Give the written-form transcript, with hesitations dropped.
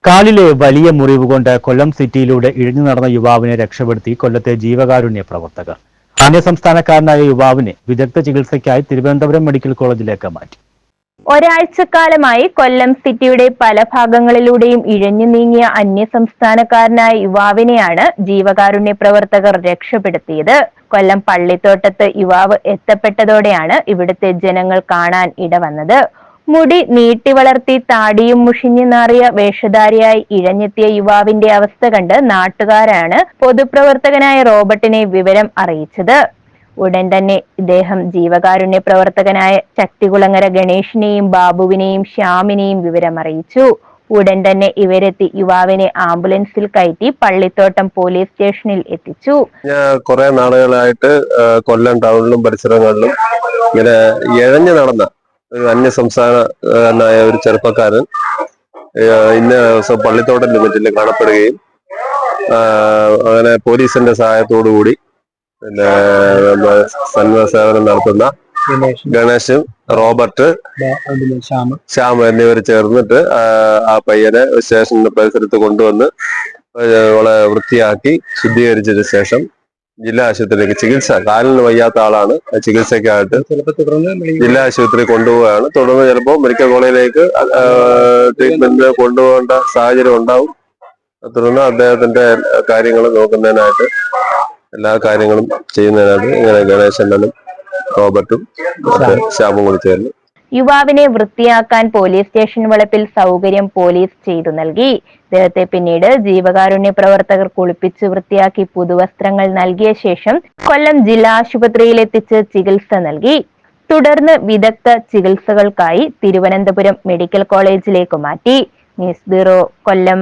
കാലിലെ വലിയ മുറിവ് കൊണ്ട് കൊല്ലം സിറ്റിയിലൂടെ ഇഴഞ്ഞു നടന്ന യുവാവിനെ രക്ഷപ്പെടുത്തി കൊല്ലത്തെ ജീവകാരുണ്യ പ്രവർത്തകർ. അന്യസംസ്ഥാനക്കാരനായ യുവാവിനെ വിദഗ്ധ ചികിത്സയ്ക്കായി തിരുവനന്തപുരം മെഡിക്കൽ കോളേജിലേക്ക് മാറ്റി. ഒരാഴ്ചക്കാലമായി കൊല്ലം സിറ്റിയുടെ പല ഭാഗങ്ങളിലൂടെയും ഇഴഞ്ഞു നീങ്ങിയ അന്യസംസ്ഥാനക്കാരനായ യുവാവിനെയാണ് ജീവകാരുണ്യ പ്രവർത്തകർ രക്ഷപ്പെടുത്തിയത്. കൊല്ലം പള്ളിത്തോട്ടത്ത് യുവാവ് എത്തപ്പെട്ടതോടെയാണ് ഇവിടുത്തെ ജനങ്ങൾ കാണാൻ ഇടവന്നത്. മുടി നീട്ടി വളർത്തി താടിയും മുഷിഞ്ഞു നാറിയ വേഷധാരിയായി ഇഴഞ്ഞെത്തിയ യുവാവിന്റെ അവസ്ഥ കണ്ട് നാട്ടുകാരാണ് പൊതുപ്രവർത്തകനായ റോബർട്ടിനെ വിവരം അറിയിച്ചത്. ഉടൻ തന്നെ ഇദ്ദേഹം ജീവകാരുണ്യ പ്രവർത്തകനായ ശക്തികുളങ്ങര ഗണേഷിനെയും ബാബുവിനെയും ശ്യാമിനെയും വിവരം അറിയിച്ചു. ഉടൻ തന്നെ ഇവരെത്തി യുവാവിനെ ആംബുലൻസിൽ കയറ്റി പള്ളിത്തോട്ടം പോലീസ് സ്റ്റേഷനിൽ എത്തിച്ചു. കുറെ നാളുകളായിട്ട് കൊല്ലം ടൗണിലും പരിസരങ്ങളിലും ഇങ്ങനെ ഇഴഞ്ഞു നടന്ന ഒരു അന്യസംസ്ഥാനനായ ഒരു ചെറുപ്പക്കാരൻ ഇന്ന ദിവസം പള്ളിത്തോട്ടം ലിമിറ്റിൽ കാണപ്പെടുകയും അങ്ങനെ പോലീസിന്റെ സഹായത്തോടു കൂടി പിന്നെ സന്നദ്ധ സേവനം നടത്തുന്ന ഗണേശും റോബർട്ട് ശ്യാം എന്നിവർ ചേർന്നിട്ട് ആ പയ്യനെ സ്റ്റേഷന്റെ പരിസരത്ത് കൊണ്ടുവന്ന് വൃത്തിയാക്കി ശുദ്ധീകരിച്ചതിന് ശേഷം ജില്ലാ ആശുപത്രിയിലേക്ക് കാലിന് വയ്യാത്ത ആളാണ്, ചികിത്സയ്ക്കായിട്ട് ജില്ലാ ആശുപത്രി കൊണ്ടുപോവുകയാണ്. തുടർന്ന് ചിലപ്പോൾ മെഡിക്കൽ കോളേജിലേക്ക് ട്രീറ്റ്മെന്റിന് കൊണ്ടുപോകേണ്ട സാഹചര്യം ഉണ്ടാവും. തുടർന്ന് അദ്ദേഹത്തിന്റെ കാര്യങ്ങൾ നോക്കുന്നതിനായിട്ട് എല്ലാ കാര്യങ്ങളും ചെയ്യുന്നതിനായിട്ട് ഇങ്ങനെ ഗണേശനും റോബർട്ടും ശ്യാമും കൂടി ചേർന്ന് യുവാവിനെ വൃത്തിയാക്കാൻ പോലീസ് സ്റ്റേഷൻ വളപ്പിൽ സൗകര്യം പോലീസ് ചെയ്തു നൽകി. ഇദ്ദേഹത്തെ പിന്നീട് ജീവകാരുണ്യ പ്രവർത്തകർ കുളിപ്പിച്ച് വൃത്തിയാക്കി പുതുവസ്ത്രങ്ങൾ നൽകിയ ശേഷം കൊല്ലം ജില്ലാ ആശുപത്രിയിൽ എത്തിച്ച് ചികിത്സ നൽകി. തുടർന്ന് വിദഗ്ധ ചികിത്സകൾക്കായി തിരുവനന്തപുരം മെഡിക്കൽ കോളേജിലേക്ക് മാറ്റി. ന്യൂസ് ബ്യൂറോ, കൊല്ലം.